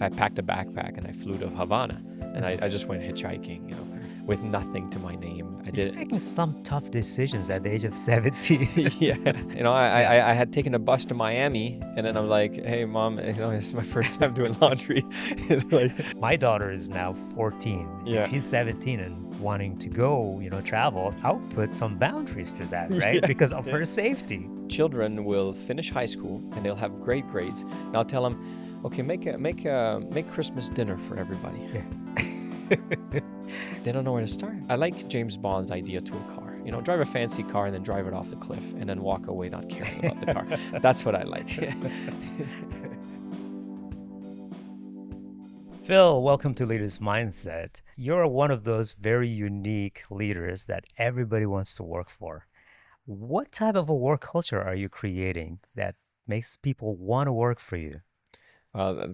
I packed a backpack and I flew to Havana, and I just went hitchhiking, with nothing to my name. So you're making some tough decisions at the age of 17. Yeah. I had taken a bus to Miami, and then I'm like, hey, Mom, this is my first time doing laundry. My daughter is now 14. Yeah. If she's 17 and wanting to go, travel, I'll put some boundaries to that, right? Yeah. Because of her safety. Children will finish high school and they'll have great grades. And I'll tell them, okay, make Christmas dinner for everybody. Yeah. They don't know where to start. I like James Bond's idea to a car. Drive a fancy car and then drive it off the cliff and then walk away not caring about the car. That's what I like. Phil, welcome to Leaders Mindset. You're one of those very unique leaders that everybody wants to work for. What type of a work culture are you creating that makes people want to work for you?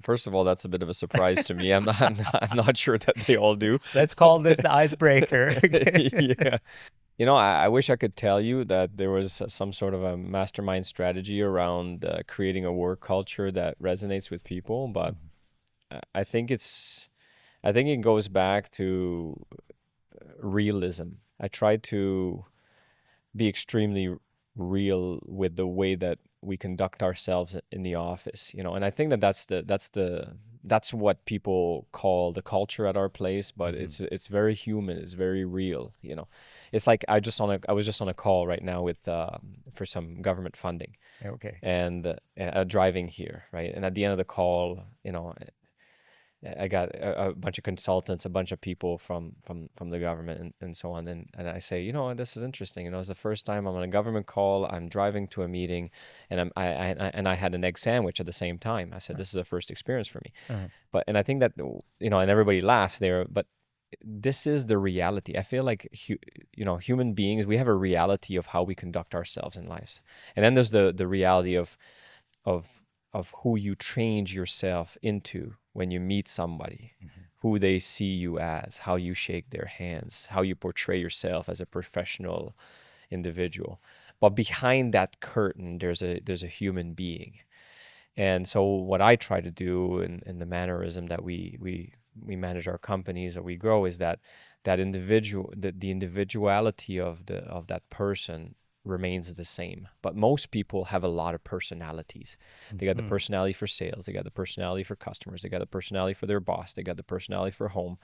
First of all, that's a bit of a surprise to me. I'm not sure that they all do. Let's call this the icebreaker. Yeah. I wish I could tell you that there was some sort of a mastermind strategy around creating a work culture that resonates with people, but I think it goes back to realism. I try to be extremely real with the way that we conduct ourselves in the office, and I think that's what people call the culture at our place, but it's very human, it's very real. It's like I was just on a call right now with for some government funding. Okay. And driving here, right? And at the end of the call, I got a bunch of consultants, a bunch of people from the government and so on. And I say, this is interesting. It's the first time I'm on a government call. I'm driving to a meeting, and I had an egg sandwich at the same time. I said, this is a first experience for me. And I think that, and everybody laughs there, but this is the reality. I feel like, human beings, we have a reality of how we conduct ourselves in life. And then there's the reality of who you change yourself into when you meet somebody, who they see you as, how you shake their hands, how you portray yourself as a professional individual. But behind that curtain, there's a human being. And so what I try to do in the mannerism that we manage our companies or we grow is that individual, the individuality of that person remains the same. But most people have a lot of personalities. They got the personality for sales, they got the personality for customers, they got the personality for their boss, they got the personality for home.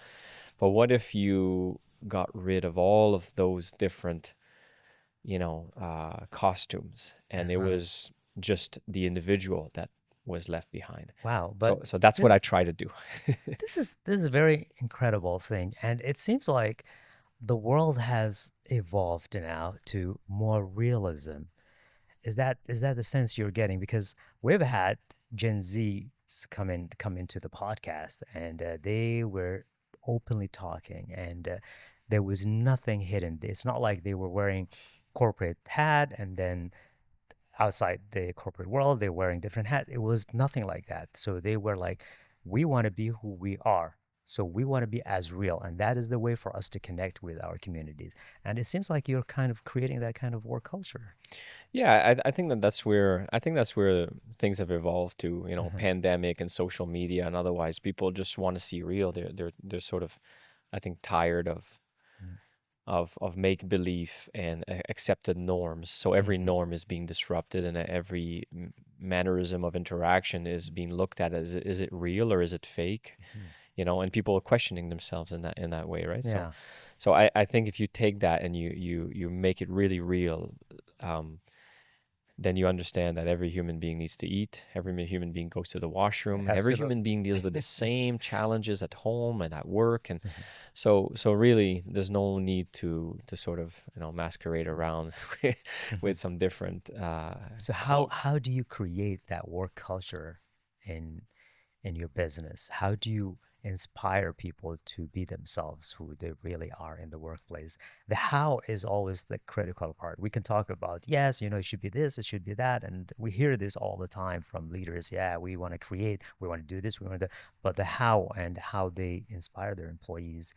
But what if you got rid of all of those different costumes, and it was just the individual that was left behind? Wow. But so that's what I try to do. This is a very incredible thing. And it seems like the world has evolved now to more realism. Is that the sense you're getting? Because we've had Gen Zs come into the podcast, and they were openly talking, and there was nothing hidden. It's not like they were wearing corporate hat and then outside the corporate world they're wearing different hat. It was nothing like that. So they were like, we want to be who we are. So we want to be as real, and that is the way for us to connect with our communities. And it seems like you're kind of creating that kind of work culture. Yeah, I think that's where things have evolved to. Pandemic and social media and otherwise, people just want to see real. They're sort of, I think, tired of make believe and accepted norms. So every norm is being disrupted, and every mannerism of interaction is being looked at as, is it real or is it fake? And people are questioning themselves in that way, right? Yeah. So I think if you take that and you make it really real, then you understand that every human being needs to eat. Every human being goes to the washroom. Every human being deals with the same challenges at home and at work. And so really, there's no need to sort of masquerade around with some different. So how do you create that work culture in your business? How do you inspire people to be themselves, who they really are in the workplace? The how is always the critical part. We can talk about, yes, it should be this, it should be that. And we hear this all the time from leaders. Yeah, we want to create, we want to do this, we want to do, but the how and how they inspire their employees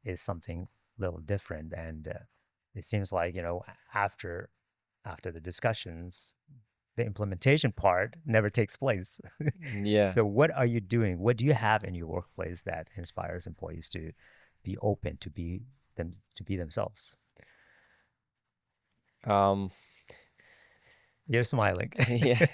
is something a little different. And it seems like, after the discussions, the implementation part never takes place. Yeah. So what are you doing? What do you have in your workplace that inspires employees to be open, to be themselves? Um, You're smiling. yeah.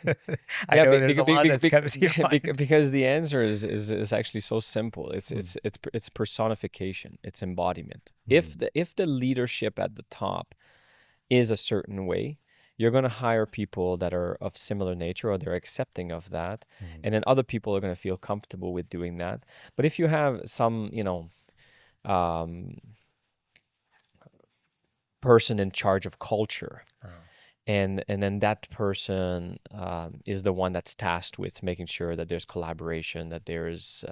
I Yeah, know there's a lot that's coming to your mind. because the answer is actually so simple. Mm, It's personification. It's embodiment. mm, If the leadership at the top is a certain way, you're going to hire people that are of similar nature or they're accepting of that, mm, and then other people are going to feel comfortable with doing that. But if you have some, um, person in charge of culture, oh, and then that person is the one that's tasked with making sure that there's collaboration, that there's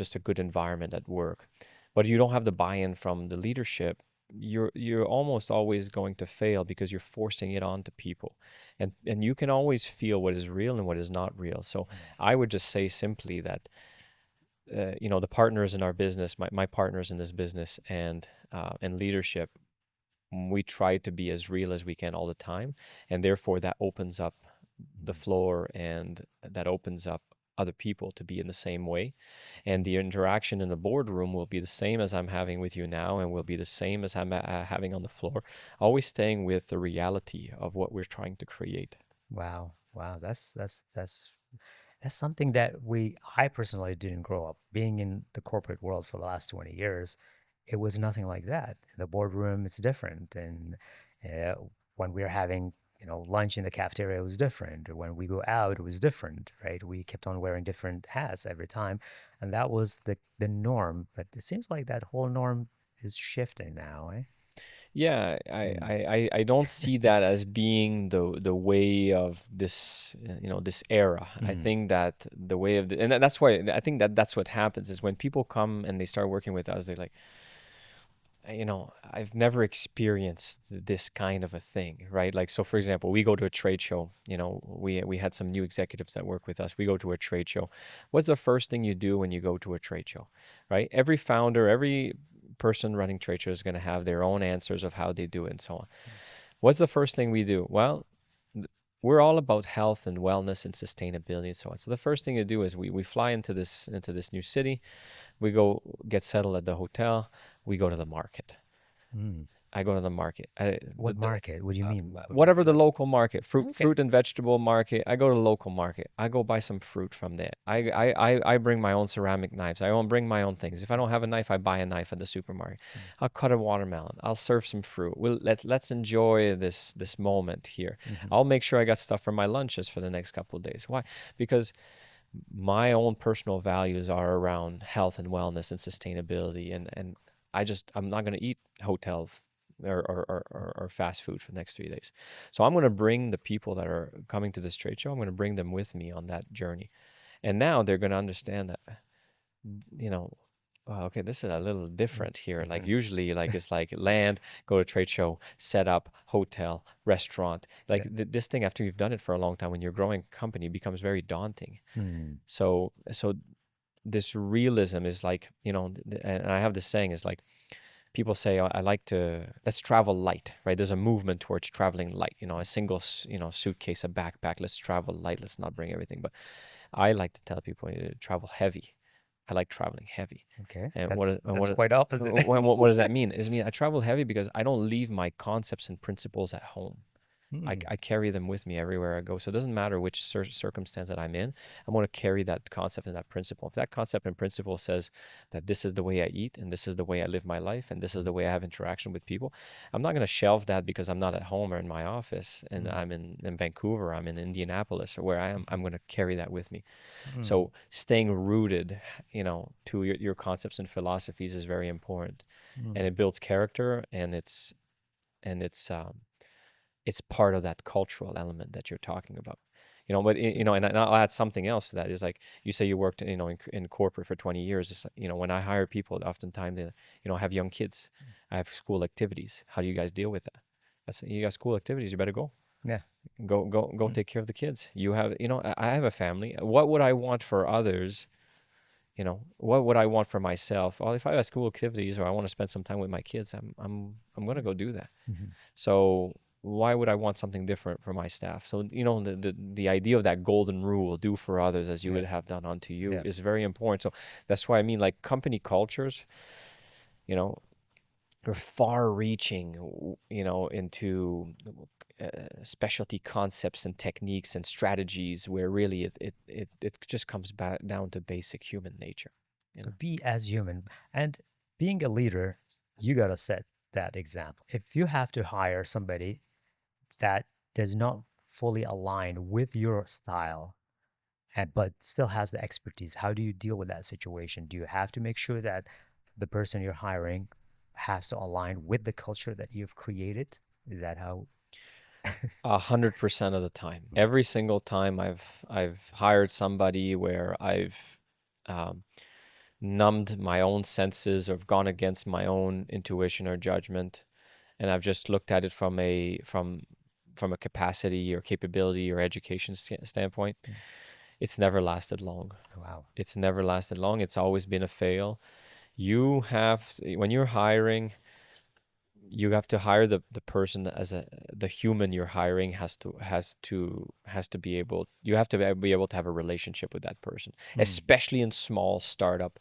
just a good environment at work. But you don't have the buy-in from the leadership, you're almost always going to fail because you're forcing it onto people. And you can always feel what is real and what is not real. So mm, I would just say simply that the partners in our business, my partners in this business, and leadership, we try to be as real as we can all the time, and therefore that opens up the mm, floor, and that opens up other people to be in the same way. And the interaction in the boardroom will be the same as I'm having with you now, and will be the same as I'm having on the floor, always staying with the reality of what we're trying to create. wow, wow, that's something that I personally didn't grow up. Being in the corporate world for the last 20 years, it was nothing like that. The boardroom, it's different. And uh, when we were having, lunch in the cafeteria, it was different. When we go out, it was different, right? We kept on wearing different hats every time. And that was the norm. But it seems like that whole norm is shifting now, eh? Yeah, Mm. I don't see that as being the way of this, this era. I Mm. think that the way of and that's why I think that that's what happens is when people come and they start working with us, they're like, I've never experienced this kind of a thing, right? Like, so for example, we go to a trade show, we had some new executives that work with us. We go to a trade show. What's the first thing you do when you go to a trade show, right? Every founder, every person running trade show is going to have their own answers of how they do it and so on. What's the first thing we do? Well, we're all about health and wellness and sustainability and so on. So the first thing you do is we fly into this new city. We go get settled at the hotel. We go to the market. Mm. I go to the market. What market? What do you mean? Whatever the local market, Okay. fruit and vegetable market. I go to the local market. I go buy some fruit from there. I bring my own ceramic knives. I won't bring my own things. If I don't have a knife, I buy a knife at the supermarket. Mm. I'll cut a watermelon. I'll serve some fruit. Let's enjoy this moment here. Mhm. I'll make sure I got stuff for my lunches for the next couple of days. Why? Because my own personal values are around health and wellness and sustainability, and I'm not going to eat hotel or fast food for the next 3 days. So I'm going to bring the people that are coming to this trade show, I'm going to bring them with me on that journey. And now they're going to understand that, you know, okay, this is a little Mm. different here. Like Mhm. usually, like it's like land, go to trade show, set up, hotel, restaurant. Like Yeah. this thing, after you've done it for a long time, when you're growing a company, becomes very daunting. Mm. So this realism is like, and I have this saying is like, people say, oh, I like to, let's travel light, right? There's a movement towards traveling light, a single, suitcase, a backpack. Let's travel light. Let's not bring everything. But I like to tell people travel heavy. I like traveling heavy. Okay. And That's what is, and that's what, quite opposite. what does that mean? It mean I travel heavy because I don't leave my concepts and principles at home. Mm. I carry them with me everywhere I go. So it doesn't matter which circumstance that I'm in. I'm going to carry that concept and that principle. If that concept and principle says that this is the way I eat and this is the way I live my life and this is Mm. the way I have interaction with people, I'm not going to shelve that because I'm not at home or in my office and Mm. I'm in Vancouver, I'm in Indianapolis or where I am. Mhm. I'm going to carry that with me. Mm. So staying rooted, to your concepts and philosophies is very important, and Mm. it builds character, and it's part of that cultural element that you're talking about. But So, and I'll add something else to that is like you say you worked in corporate for 20 years. It's like, when I hire people, oftentimes they have young kids. I have school activities. How do you guys deal with that? I say, you got school activities, you better yeah. go Mm. take care of the kids. You have, I have a family. What would I want for others? What would I want for myself? Well, if I have school activities or I want to spend some time with my kids, I'm going to Mm. go do that. Mhm. So why would I want something different for my staff? So, the idea of that golden rule, do for others as you Yeah. would have done unto you, Yeah. is very important. So that's why I mean, like, company cultures, you know, are far reaching, into specialty concepts and techniques and strategies where really it just comes back down to basic human nature, you So know. be as human. And being a leader, you got to set that example. If you have to hire somebody that does not fully align with your style, but still has the expertise, how do you deal with that situation? Do you have to make sure that the person you're hiring has to align with the culture that you've created? Is that how? 100% of the time, every single time I've hired somebody where I've um, numbed my own senses or gone against my own intuition or judgment, and I've just looked at it from a capacity or capability or education standpoint, Mm. it's never lasted long. Wow. It's never lasted long. It's always been a fail. When you're hiring, you have to hire the person as the human you're hiring has to be able, you have to be able to have a relationship with that person, Mm. especially in small startup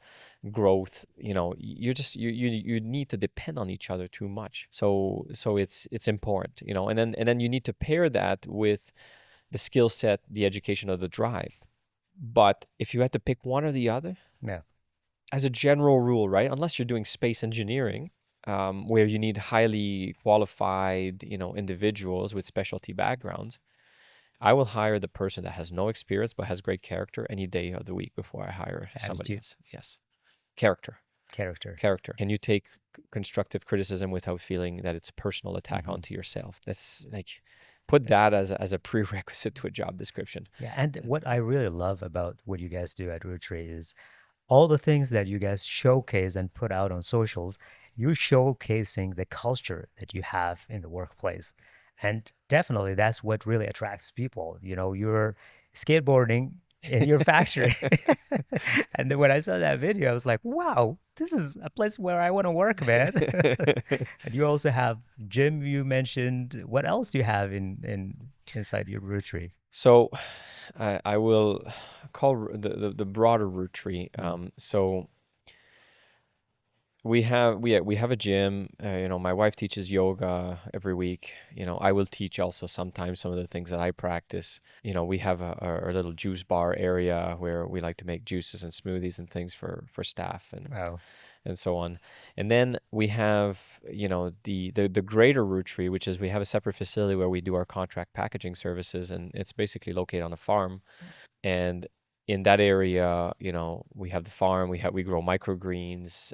growth. You need to depend on each other too much. So it's important, and then you need to pair that with the skill set, the education, or the drive. But if you had to pick one or the other, Yeah. as a general rule, right? Unless you're doing space engineering, where you need highly qualified, individuals with specialty backgrounds, I will hire the person that has no experience but has great character any day of the week before I hire somebody Attitude, else. Yes, character, character. character. Can you take constructive criticism without feeling that it's a personal attack Hmm. onto yourself? That's like, put that as a prerequisite to a job description. Yeah. And what I really love about what you guys do at Rootree is all the things that you guys showcase and put out on socials, you're showcasing the culture that you have in the workplace. And definitely that's what really attracts people. You're skateboarding in your factory. And then when I saw that video, I was like, wow, this is a place where I want to work, man. And you also have gym you mentioned. What else do you have in inside your Rootree? So I will call the broader root tree. Mm. So we have a gym. My wife teaches yoga every week. I will teach also sometimes some of the things that I practice. We have our little juice bar area where we like to make juices and smoothies and things for staff Wow. and so on. And then we have, the greater root tree, which is we have a separate facility where we do our contract packaging services, and it's basically located on a farm. And in that area, we have the farm, we grow microgreens.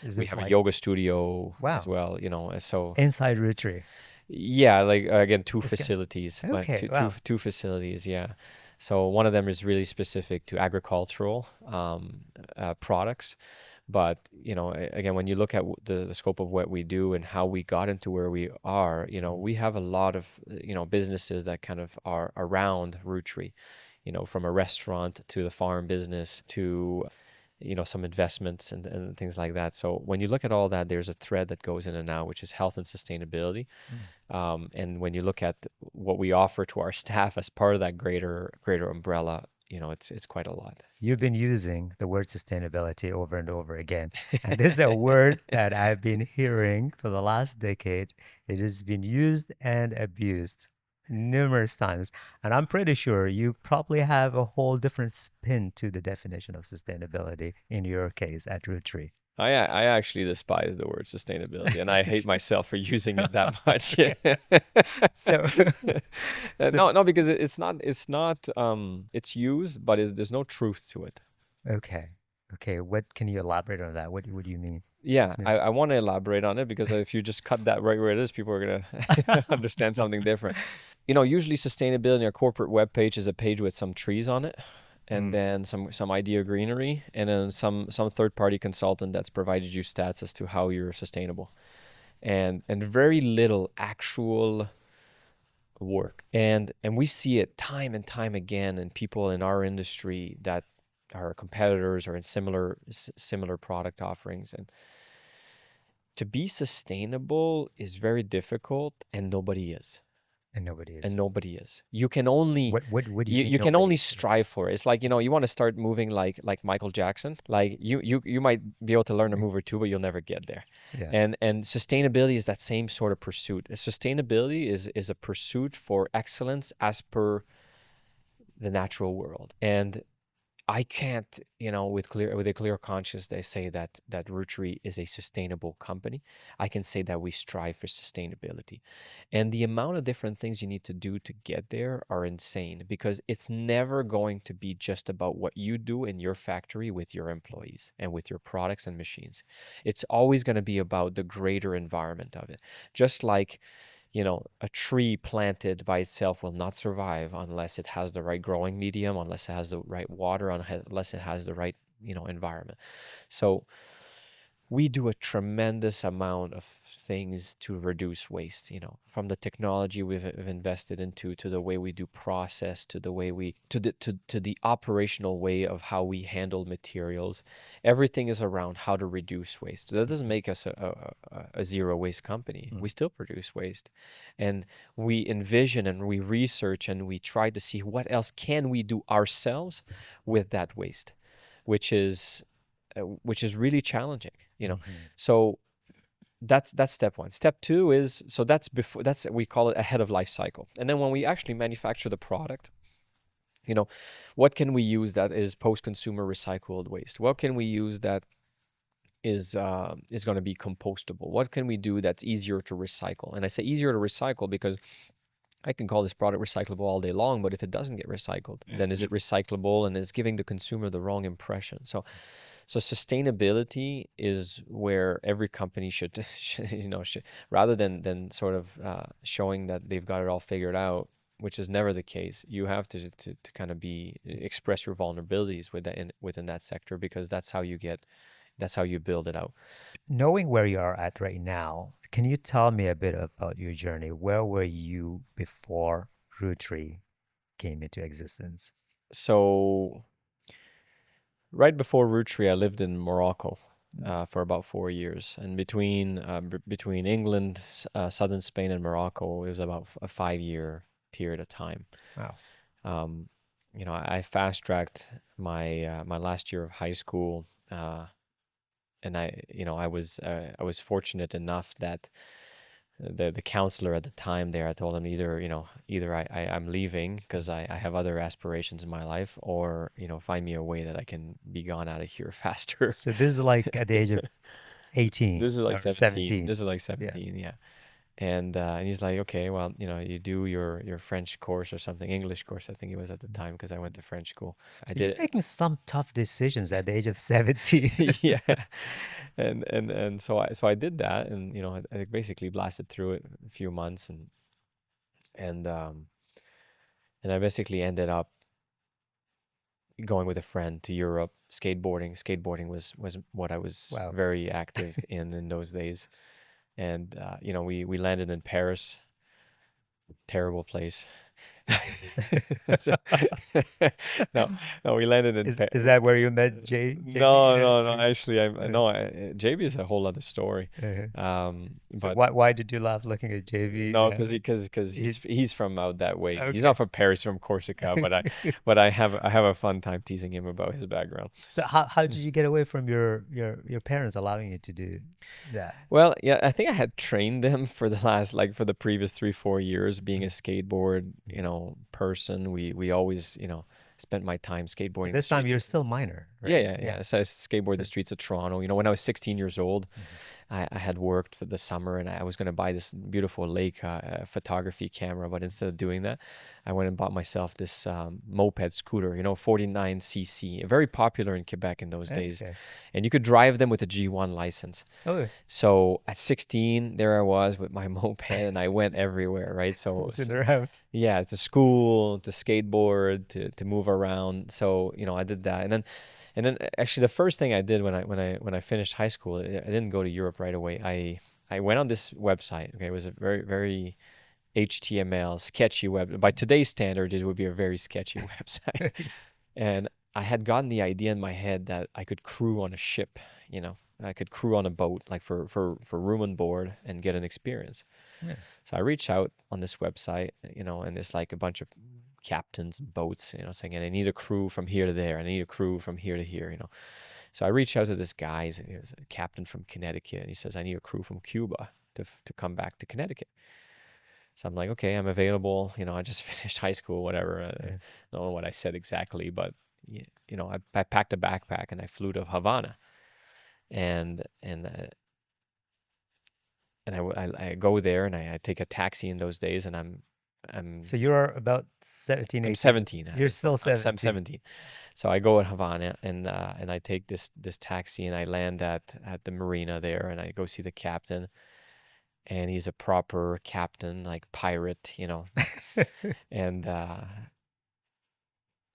Is We this have a like, yoga studio as wow, well, and so inside Rootree? yeah, like, again, two It's good. facilities, but Okay, two wow. two facilities, yeah. So one of them is really specific to agricultural products, but again, when you look at the scope of what we do and how we got into where we are, Mm. we have a lot of businesses that kind of are around Rootry, from a restaurant to the farm business to some investments and things like that. So when you look at all that, there's a thread that goes in and out, which is health and sustainability. Mm. And when you look at what we offer to our staff as part of that greater umbrella, it's quite a lot. You've been using the word sustainability over and over again. And this is a word that I've been hearing for the last decade. It has been used and abused numerous times. And I'm pretty sure you probably have a whole different spin to the definition of sustainability in your case at Roottree. I actually despise the word sustainability, and I hate myself for using it that much. Okay. So, so No, no, because it's not it's used, but there's no truth to it. okay. Okay. What can you elaborate on that? What do you mean? Yeah, Yeah. I want to elaborate on it because if you just cut that right where it is, people are gonna understand something different. Usually sustainability on a corporate web page is a page with some trees on it, and Mm. then some idea greenery, and then some third party consultant that's provided you stats as to how you're sustainable, and very little actual work. And we see it time and time again in people in our industry that are competitors or in similar product offerings, To be sustainable is very difficult, and nobody is. And nobody And is. nobody is. You can only What do you you, think you can nobody only is? strive for it. It's like, you want to start moving like Michael Jackson. Like you might be able to learn a move or two, but you'll never get there. Yeah. And sustainability is that same sort of pursuit. Sustainability is a pursuit for excellence as per the natural world. And I can't, with a clear conscience, they say that Rootree is a sustainable company. I can say that we strive for sustainability, and the amount of different things you need to do to get there are insane, because it's never going to be just about what you do in your factory with your employees and with your products and machines. It's always going to be about the greater environment of it. Just like, a tree planted by itself will not survive unless it has the right growing medium, unless it has the right water, unless it has the right, environment. So we do a tremendous amount of things to reduce waste, from the technology we've invested into, to the way we do process, to the way we to the operational way of how we handle materials. Everything is around how to reduce waste. That doesn't make us a zero waste company. Mm. We still produce waste, and we envision and we research and we try to see what else can we do ourselves with that waste, which is really challenging, Mm-hmm. so that's step one. Step two is, so that's before, that's, we call it ahead of life cycle. And then when we actually manufacture the product, what can we use that is post-consumer recycled waste? What can we use that is going to be compostable? What can we do that's easier to recycle? And I say easier to recycle because I can call this product recyclable all day long, but if it doesn't get recycled, then is it recyclable, and is giving the consumer the wrong impression? So sustainability is where every company should, rather than sort of showing that they've got it all figured out, which is never the case. You have to kind of express your vulnerabilities within that sector, because that's how you build it out. Knowing where you are at right now, can you tell me a bit about your journey? Where were you before Roottree came into existence? So right before Rootree, I lived in Morocco for about 4 years, and between England, southern Spain, and Morocco, it was about a 5 year period of time. Wow. Um, I fast tracked my last year of high school, and I was fortunate enough that the counselor at the time there, I told him, either I'm leaving because I have other aspirations in my life, or, find me a way that I can be gone out of here faster. So this is like at the age of 18 This is like or 17. 17. This is like Yeah. 17, yeah. And he's like, okay, well, you do your French course or something, English course, I think it was at the time, because I went to French school. I So you're did it. making some tough decisions at the age of 17. Yeah. And so I did that, and I basically blasted through it a few months, and um and I basically ended up going with a friend to Europe skateboarding. Skateboarding was what I was Wow. very active in those days. And we landed in Paris. Terrible place. So- no, no, we landed in Is that where you met JB? no, no, no. Okay. Actually, I no. JB is a whole other story. Uh, so But why did you laugh looking at JB? no, because He, he's from out that way. He's okay. not from Paris, from Corsica. But I have a fun time teasing him about his background. So how did you get away from your parents allowing you to do that? Well, yeah, I think I had trained them for the previous 3-4 years, being a skateboard, person. We always, spent my time But skateboarding the this time streets. you're still minor, Yeah, right? yeah, Yeah. yeah. So I skateboard So, the streets of Toronto. When I was 16 years old, mhm. I had worked for the summer, and I was going to buy this beautiful lake photography camera. But instead of doing that, I went and bought myself this moped scooter, 49cc, very popular in Quebec in those days. Okay. And you could drive them with a G1 license. Oh, So at 16, there I was with my moped, and I went everywhere, right? cruising around. Yeah, to school, to skateboard, to move around. So, I did that. And then actually the first thing I did when I finished high school, I didn't go to Europe right away. I went on this website. Okay, it was a very, very HTML sketchy web. By today's standard, it would be a very sketchy website. And I had gotten the idea in my head that I could crew on a ship, you know, I could crew on a boat, like for room and board and get an experience. Yeah. So I reached out on this website, you know, and it's like a bunch of captains and boats, you know, saying, and I need a crew from here to there. I need a crew from here to here, you know. So I reached out to this guy. He was a captain from Connecticut, and he says, I need a crew from Cuba to come back to Connecticut. So I'm like, okay, I'm available. You know, I just finished high school, whatever. I Yeah. don't know what I said exactly, but you know, I packed a backpack and I flew to Havana, and and uh, I go there and I take a taxi in those days, and I'm So you're about 17, I'm 18. 17. You're still I'm 17. 17. So I go at Havana and I take this taxi and I land at the marina there and I go see the captain, and he's a proper captain, like pirate, you know. And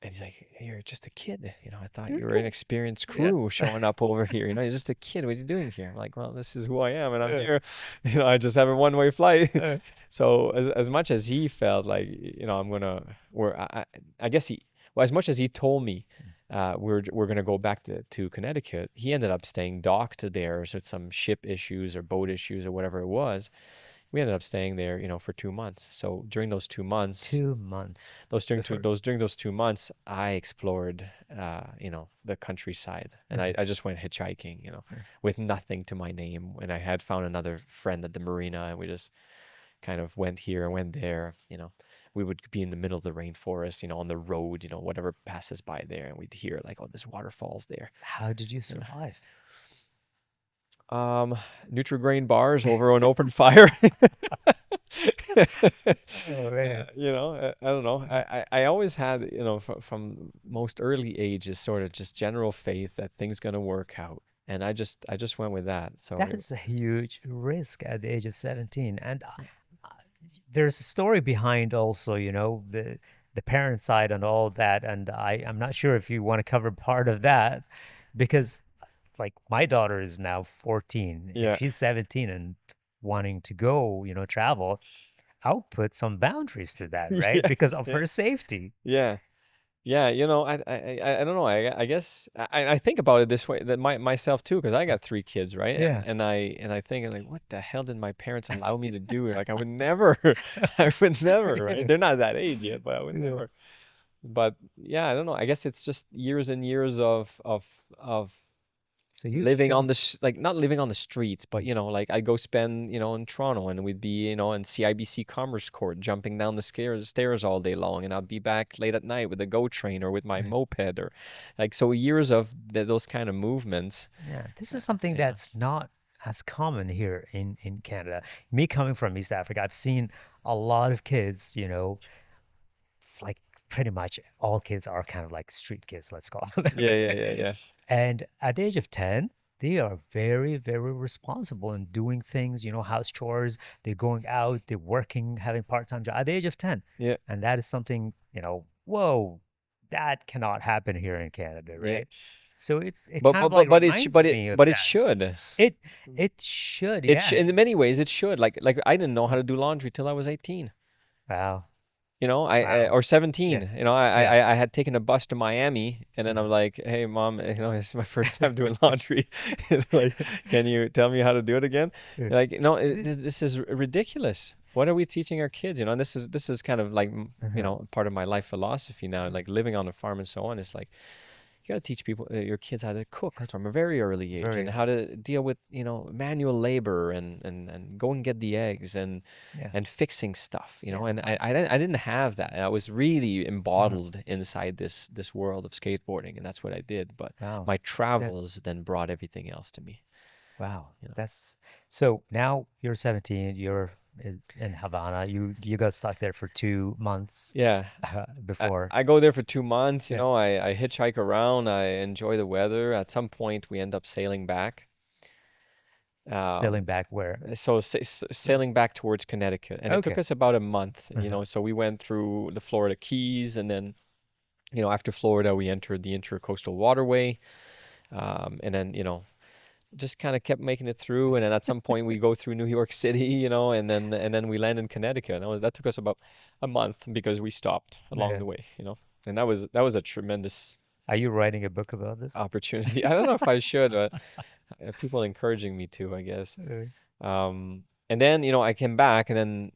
and he's like, "You're just a kid, you know. I thought You're you were an good. experienced Yeah. crew showing up over here. You know, you're just a kid. What are you doing here?" I'm like, "Well, this is who I am, and I'm Yeah. here. You know, I just have a one-way flight." Uh, So as much as he felt like, you know, I'm gonna, or I guess he, well, as much as he told me, we're gonna go back to Connecticut, he ended up staying docked there, so it's some ship issues or boat issues or whatever it was. We ended up staying there, you know, for 2 months. So during those 2 months, 2 months before. during those 2 months, I explored, you know, the countryside, and Uh, I just went hitchhiking, you know, uh, with nothing to my name. And I had found another friend at the marina, and we just kind of went here and went there. You know, we would be in the middle of the rainforest, you know, on the road, you know, whatever passes by there, and we'd hear like, oh, there's waterfalls there. How did you You survive? know, Nutri-Grain bars over an open fire. Oh man. You know, I don't know. I always had, you know, from most early ages, sort of just general faith that things gonna work out, and I just went with that. So That is a huge risk at the age of 17. And uh, there's a story behind also, the parent side and all that. And I'm not sure if you want to cover part of that because like my daughter is now 14. If yeah, she's 17 and wanting to go, travel, I'll put some boundaries to that, right? yeah, Because of yeah, her safety. yeah. Yeah, you know, I don't know. I guess I think about it this way, that myself too, because I got three kids, right? Yeah. And I think like, what the hell did my parents allow me to do? Like I would never, I would never, right? They're not that age yet, but I would Yeah. never. But yeah, I don't know. I guess it's just years and years of So you've living on shown. the like not living on the streets, but you know, like I go spend, you know, in Toronto, and we'd be, you know, in CIBC Commerce Court jumping down the stairs all day long, and I'd be back late at night with a GO train or with my Yeah. moped, or like, so years of those kind of movements. Yeah, this is something Yeah. that's not as common here in Canada. Me coming from East Africa, I've seen a lot of kids, like pretty much all kids are kind of like street kids, let's call them. Yeah, yeah, yeah, yeah. And at the age of 10, they are very, very responsible in doing things, house chores. They're going out, they're working, having part-time job at the age of 10. Yeah. And that is something, whoa, that cannot happen here in Canada, Yeah. right? So it kind of like reminds me of but it that. should. It should, It yeah. should, in many ways it should. Like I didn't know how to do laundry till I was 18. Wow. You know, Wow. or Yeah. 17. You know, Yeah. I had taken a bus to Miami, and then I'm Mhm. like, "Hey, mom, you know, this is my first time doing laundry. Like, can you tell me how to do it again?" Yeah. Like, no, It- this is ridiculous. What are we teaching our kids? You know, and this is kind of like, you uh-huh. know, part of my life philosophy now. Like living on a farm and so on. It's like you got to teach people, your kids, how to cook That's from a very early age, and very, how to deal with, you know, manual labor, and go and get the eggs, yeah. and fixing stuff, you Yeah. know. And I didn't have that. I was really Mhm. embottled inside this world of skateboarding, and that's what I did. But Wow. my That travels then brought everything else to me, wow. you know. That's so now you're 17, you're in Havana. You got stuck there for 2 months Yeah. before. I go there for 2 months, you Yeah. know. I hitchhike around, I enjoy the weather. At some point we end up sailing back. Sailing Um, back where? so sailing back towards Connecticut, and it took Okay. us about a month, you Uh-huh. know. So we went through the Florida Keys, and then, you know, after Florida, we entered the Intercoastal Waterway, and then, you know, just kind of kept making it through. And then at some point, we go through New York City, you know, and then we land in Connecticut. And that took us about a month because we stopped along Yeah. the way, you know. And that was a tremendous. Are you writing a book about this? opportunity. I don't know if I should, but people encouraging me to, I guess. Uh, And then, I came back and then,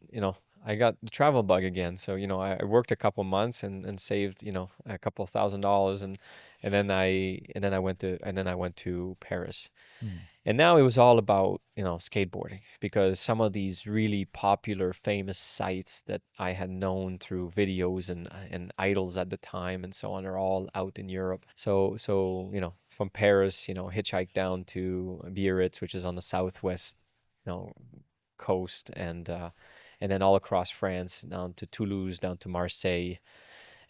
I got the travel bug again. So, I worked a couple months and saved, a couple $1,000 and then I went to Paris. hmm. And now it was all about, skateboarding because some of these really popular, famous sites that I had known through videos and idols at the time and so on are all out in Europe. So from Paris, hitchhiked down to Biarritz, which is on the southwest, you know, coast, and then all across France, down to Toulouse, down to Marseille,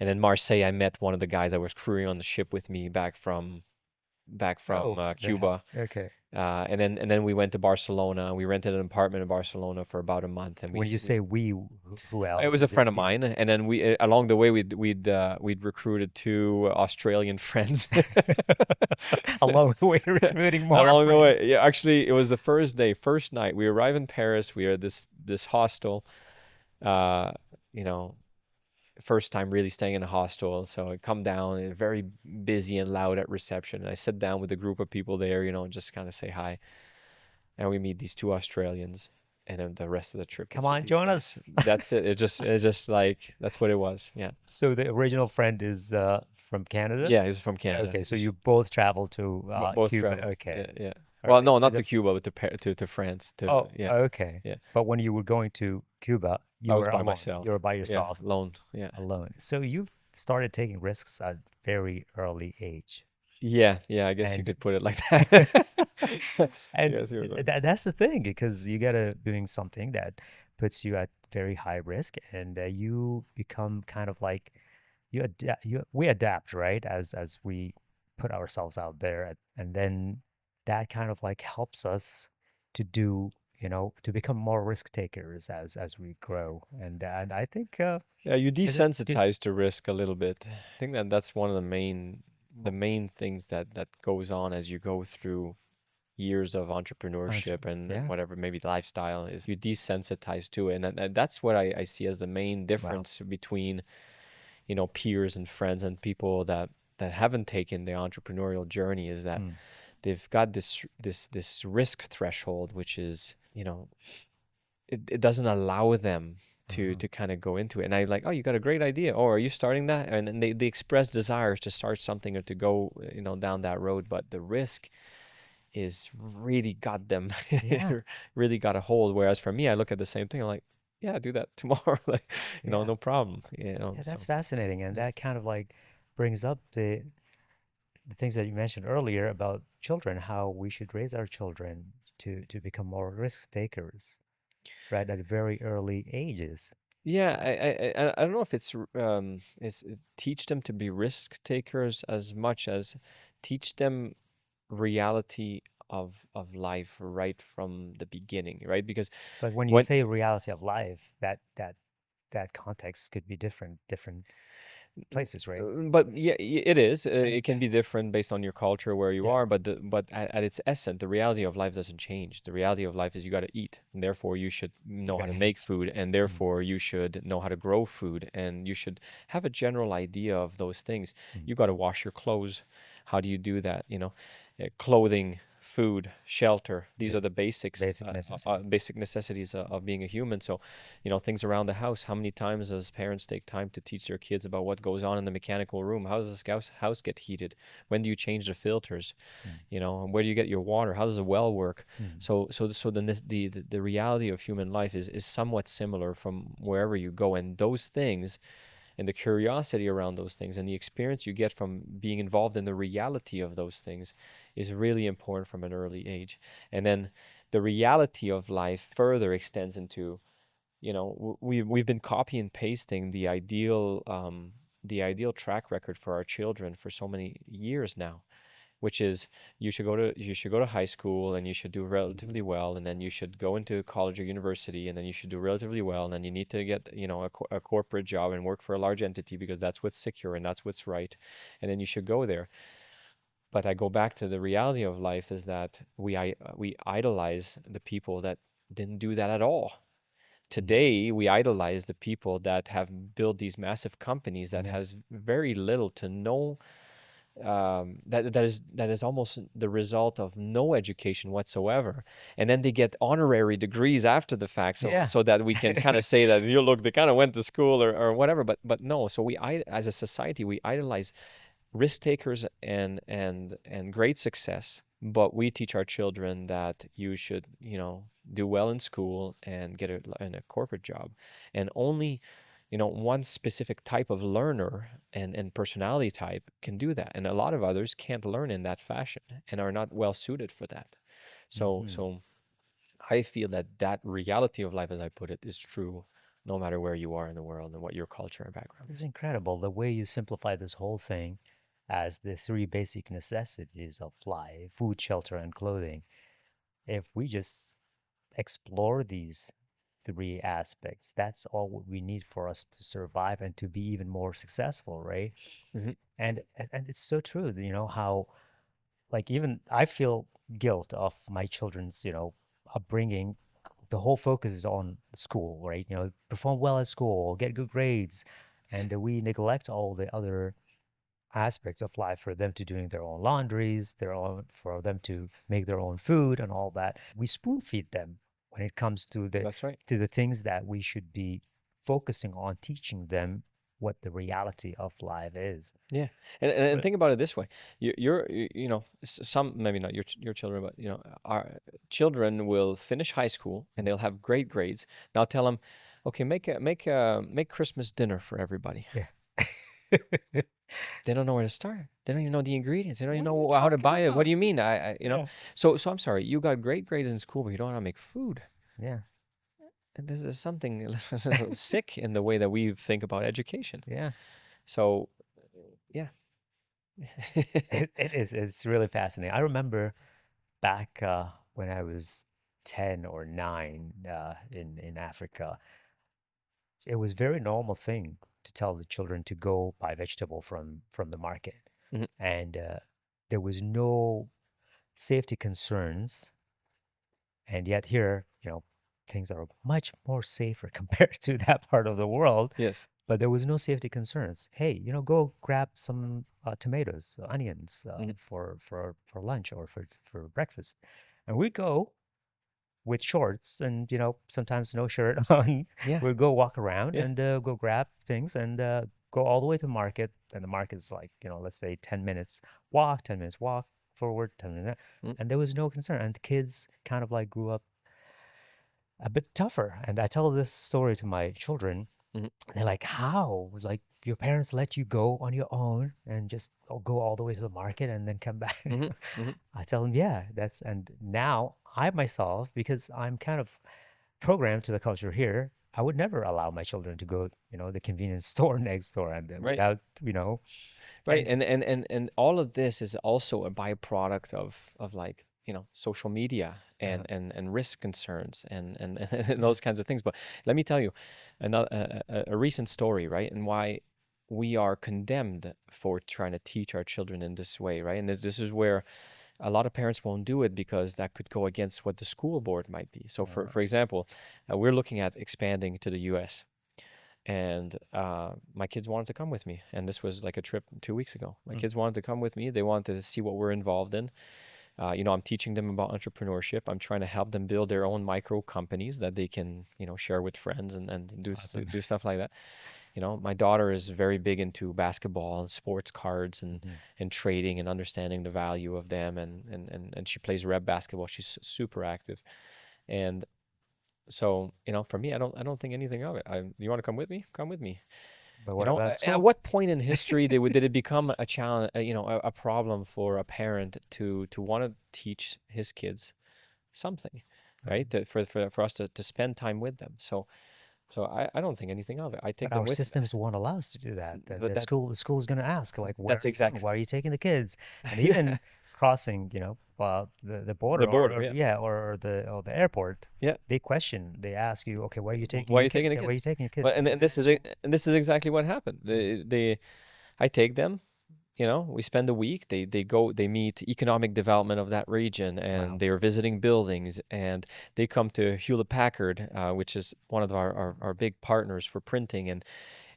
and in Marseille, I met one of the guys that was crewing on the ship with me back from Oh, Cuba. okay. And then we went to Barcelona. We rented an apartment in Barcelona for about a month, and When you say we, who it else? was a friend of mine. And then we along the way we'd recruited two Australian friends. Along the way, recruiting more Along the friends. way, yeah, actually, it was the first day, first night. We arrived in Paris. We were at this hostel. Uh, you know, first time really staying in a hostel. So I come down and very busy and loud at reception. And I sit down with a group of people there, and just kind of say hi. And we meet these two Australians, and then the rest of the trip Come was with on, these join guys. us. That's it. It's just like that's what it was. Yeah. So the original friend is from Canada? Yeah, he's from Canada. Okay, so you both traveled to Both Cuba. travel. Okay. Yeah, yeah. All Well, right. no, not to Cuba, but to France. To Oh, yeah, okay. yeah. But when you were going to Cuba, I you was were by alone. You were myself. by Yeah, yourself, alone. Yeah. alone. So you started taking risks at very early age. Yeah, yeah. I guess you And could put it like that. and Yes, you were going. that's the thing because you gotta doing something that puts you at very high risk, and you become kind of like we adapt, right? As we put ourselves out there, and then that kind of like helps us to do, to become more risk takers as we grow. And I think Yeah, you is it desensitize to risk a little bit. I think that that's one of the main things that goes on as you go through years of entrepreneurship and yeah. whatever maybe lifestyle is you desensitize to it, and that's what I see as the main Wow. difference between peers and friends and people that haven't taken the entrepreneurial journey is that Hmm. they've got this risk threshold, which is it doesn't allow them to Mhm. to kind of go into it. And I like, oh, you got a great idea. Oh, are you starting that? And then they express desires to start something or to go, down that road. But the risk is really got them, Yeah. really got a hold. Whereas for me, I look at the same thing. I'm like, yeah, do that tomorrow. Like, Yeah. no problem. Yeah, that's So fascinating. And yeah. that kind of like brings up the things that you mentioned earlier about children, how we should raise our children to become more risk takers, right, at very early ages. Yeah, I don't know if it's teach them to be risk takers as much as teach them reality of life right from the beginning, right? Because But when you when say reality of life, that context could be different places, right? but yeah, it is. It can be different based on your culture where you Yeah. are, but at its essence, the reality of life doesn't change. The reality of life is you got to eat, and therefore you should You know how gotta to make hate. food, and Mm, therefore you should know how to grow food, and you should have a general idea of those things. mm. You got to wash your clothes. How do you do that? Clothing, food, shelter. These The are the basics, basic necessities. basic necessities of being a human. So, things around the house. How many times does parents take time to teach their kids about what goes on in the mechanical room? How does this house get heated? When do you change the filters? Mm, And where do you get your water? How does a well work? mm, So the reality of human life is somewhat similar from wherever you go, and those things and the curiosity around those things and the experience you get from being involved in the reality of those things is really important from an early age. And then the reality of life further extends into, we've been copy and pasting the ideal track record for our children for so many years now, which is you should go to high school and you should do relatively well, and then you should go into college or university, and then you should do relatively well, and then you need to get a corporate job and work for a large entity because that's what's secure and that's what's right, and then you should go there. But I go back to the reality of life is that we idolize the people that didn't do that at all. mm. Today we idolize the people that have built these massive companies that Yeah. has very little to no that is almost the result of no education whatsoever, and then they get honorary degrees after the fact, Yeah. so that we can kind of say that, you look, they kind of went to school, or whatever. But no, so as a society, we idolize risk takers and great success, but we teach our children that you should, do well in school and get in a corporate job, and only, one specific type of learner and personality type can do that, and a lot of others can't learn in that fashion and are not well suited for that. So Hmm. so I feel that reality of life, as I put it, is true no matter where you are in the world and what your culture and background This is is. incredible the way you simplify this whole thing as the three basic necessities of life: food, shelter, and clothing. If we just explore these three aspects, that's all what we need for us to survive and to be even more successful, right? Hmm. And it's so true, how, like, even I feel guilt of my children's, upbringing. The whole focus is on school, right? Perform well at school, get good grades, and we neglect all the other aspects of life, for them to doing their own laundries, for them to make their own food and all that. We spoon feed them when it comes to the That's right. things that we should be focusing on teaching them what the reality of life is. Yeah, and But think about it this way: some, maybe not your children, but our children will finish high school and they'll have great grades. Now tell them, okay, make Christmas dinner for everybody. yeah. They don't know where to start. They don't even know the ingredients. They don't even What are you know how to talking buy it. What about? do you mean? Yeah. So I'm sorry. You got great grades in school, but you don't know how to make food. Yeah. And this is something a little sick in the way that we think about education. Yeah. So, yeah. It is. It's really fascinating. I remember back when I was 10 or 9 in Africa, it was very normal thing to tell the children to go buy vegetable from the market. Mhm. And there was no safety concerns. And yet here, things are much more safer compared to that part of the world. Yes. But there was no safety concerns. Hey, go grab some tomatoes, onions Mhm. for lunch or for breakfast, and we go with shorts and sometimes no shirt on. Yeah. We go walk around Yeah. and go grab things and go all the way to market. And the market is like, let's say 10 minutes walk, 10 minutes walk forward, 10 minutes, Mm. and there was no concern. And the kids kind of like grew up a bit tougher. And I tell this story to my children. Mhm. They're like, how? Like, your parents let you go on your own and just go all the way to the market and then come back? Mhm. Mhm. I tell them, yeah, and now I myself, because I'm kind of programmed to the culture here, I would never allow my children to go, the convenience store next door, and Right. without, Right. and And all of this is also a byproduct of like, social media uh, and risk concerns and yeah, those kinds of things. But let me tell you a recent story, right? And why we are condemned for trying to teach our children in this way, right? And this is where a lot of parents won't do it because that could go against what the school board might be. So uh, for example, we're looking at expanding to the US, and my kids wanted to come with me, and this was like a trip 2 weeks ago. My mm, kids wanted to come with me. They wanted to see what we're involved in. I'm teaching them about entrepreneurship. I'm trying to help them build their own micro companies that they can, share with friends and awesome. do stuff like that. My daughter is very big into basketball and sports cards Mhm. and trading and understanding the value of them, and she plays rep basketball. She's super active. And so, for me, I don't think anything of it. You want to come with me? Come with me. But what about At school? what point in history did it become a challenge, a problem for a parent to want to teach his kids something, Uh, right? For us to spend time with them. So I don't think anything of it. I but take them our with, systems won't allow us to do that. The, but the school the school is going to ask, like, where that's are you going? exactly, Why are you taking the kids? And yeah, even crossing, the the border, border, or yeah, yeah, or the airport, yeah. they ask you, okay, where are you taking Why are your you taking kids? the Yeah, where kid? are you taking your kids? But and this is exactly what happened. I take them. We spend a week. They meet economic development of that region, and Wow. they are visiting buildings, and they come to Hewlett Packard, which is one of our big partners for printing,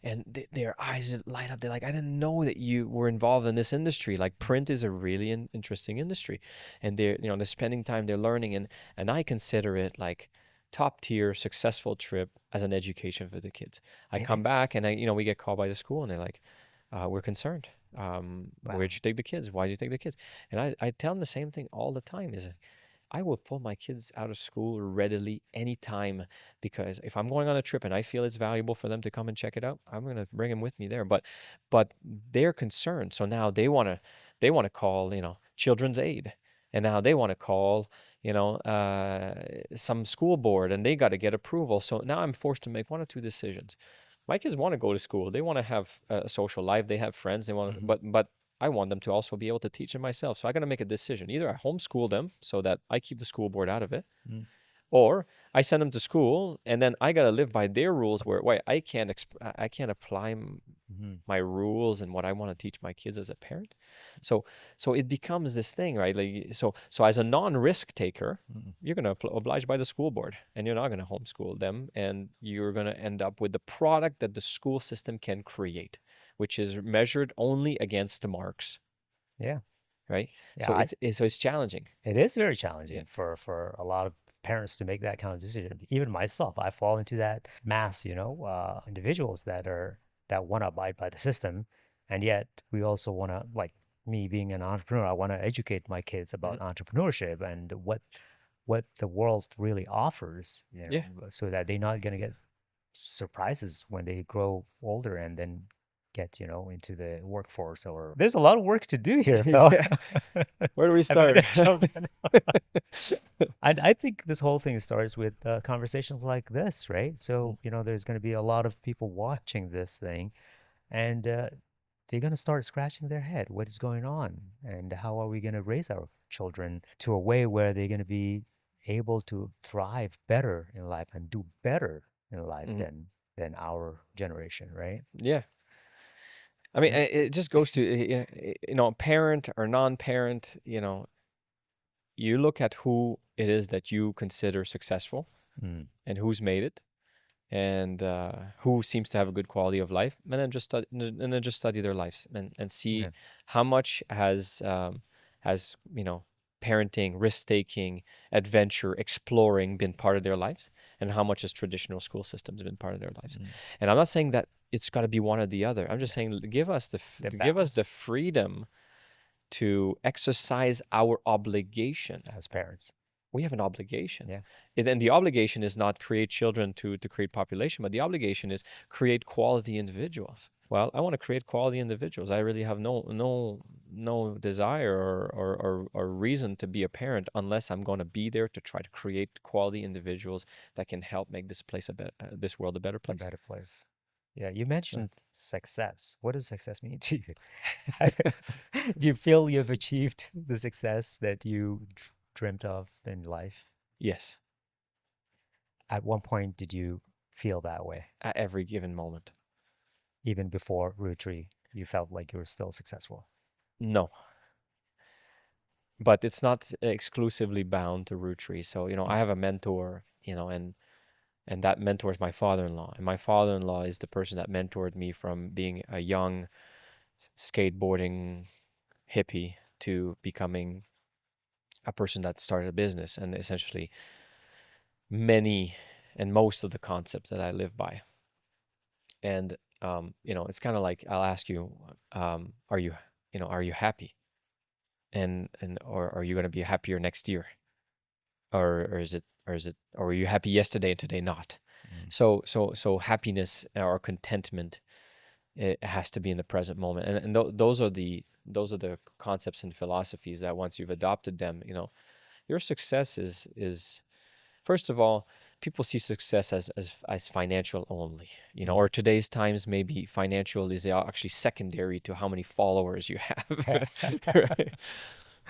and their eyes light up. They're like, I didn't know that you were involved in this industry. Like print is a really interesting industry, and they're spending time, they're learning, and I consider it like top tier successful trip as an education for the kids. I It come is. back and we get called by the school and they're like, we're concerned. Wow. Where'd you take the kids? Why'd you take the kids? And I tell them the same thing all the time is I will pull my kids out of school readily anytime because if I'm going on a trip and I feel it's valuable for them to come and check it out, I'm going to bring them with me there. But they're concerned. So now they want to call, children's aid. And now they want to call, some school board and they got to get approval. So now I'm forced to make one or two decisions. My kids want to go to school. They want to have a social life. They have friends. They want to, Hmm. but I want them to also be able to teach it myself. So I got to make a decision. Either I homeschool them so that I keep the school board out of it, Mm. or I send them to school and then I got to live by their rules where wait, I can't apply Hmm. my rules and what I want to teach my kids as a parent. So it becomes this thing, right? Like so as a non-risk taker, Mm. you're going to oblige by the school board and you're not going to homeschool them and you're going to end up with the product that the school system can create, which is measured only against the marks, Yeah. right? Yeah. So it's challenging. It is very Yeah. challenging for a lot of parents to make that kind of decision. Even myself, I fall into that mass, individuals that want to abide by the system, and yet we also want to, like me being an entrepreneur, I want to educate my kids Mhm. about entrepreneurship and what the world really offers, Yeah. so that they're not gonna get surprises when they grow older and then get, into the workforce. Or there's a lot of work to do here, Phil. Yeah. Where do we I better start? jump in. And I think this whole thing starts with conversations like this, right? So, there's going to be a lot of people watching this thing, and they're going to start scratching their head. What is going on? And how are we going to raise our children to a way where they're going to be able to thrive better in life and do better in life Mhm. than our generation, right? Yeah. I mean, Yeah. it just goes to, parent or non-parent, you look at who it is that you consider successful Mm. and who's made it and who seems to have a good quality of life, and then just study their lives and see Yeah. how much has parenting, risk-taking, adventure, exploring been part of their lives, and how much has traditional school systems been part of their lives. Mm. And I'm not saying that it's got to be one or the other. I'm just Yeah. saying give us The give us the balance freedom to exercise our obligation. as parents. We have an obligation. Yeah. And then the obligation is not create children to create population, but the obligation is create quality individuals. Well, I want to create quality individuals. I really have no desire or reason to be a parent unless I'm going to be there to try to create quality individuals that can help make this world a better A place. better place. Yeah, you So, mentioned success. What does success mean to you? Do you feel you've achieved the success that you dreamt of in life? yes, At one point, did you feel that way? at every given moment. Even before Rootree, you felt like you were still successful. No, but it's not exclusively bound to Rootree. So, I Mm. have a mentor, and that mentor is my father-in-law. And my father-in-law is the person that mentored me from being a young skateboarding hippie to becoming a person that started a business and essentially many and most of the concepts that I live by. And it's kind of like I'll ask you, are you happy? And or are you going to be happier next year? Or are you happy yesterday and today not? Mm. So happiness or contentment, it has to be in the present moment, and those are the concepts and philosophies that once you've adopted them, your success is first of all, people see success as financial only, Mm. or today's times maybe financial is actually secondary to how many followers you have.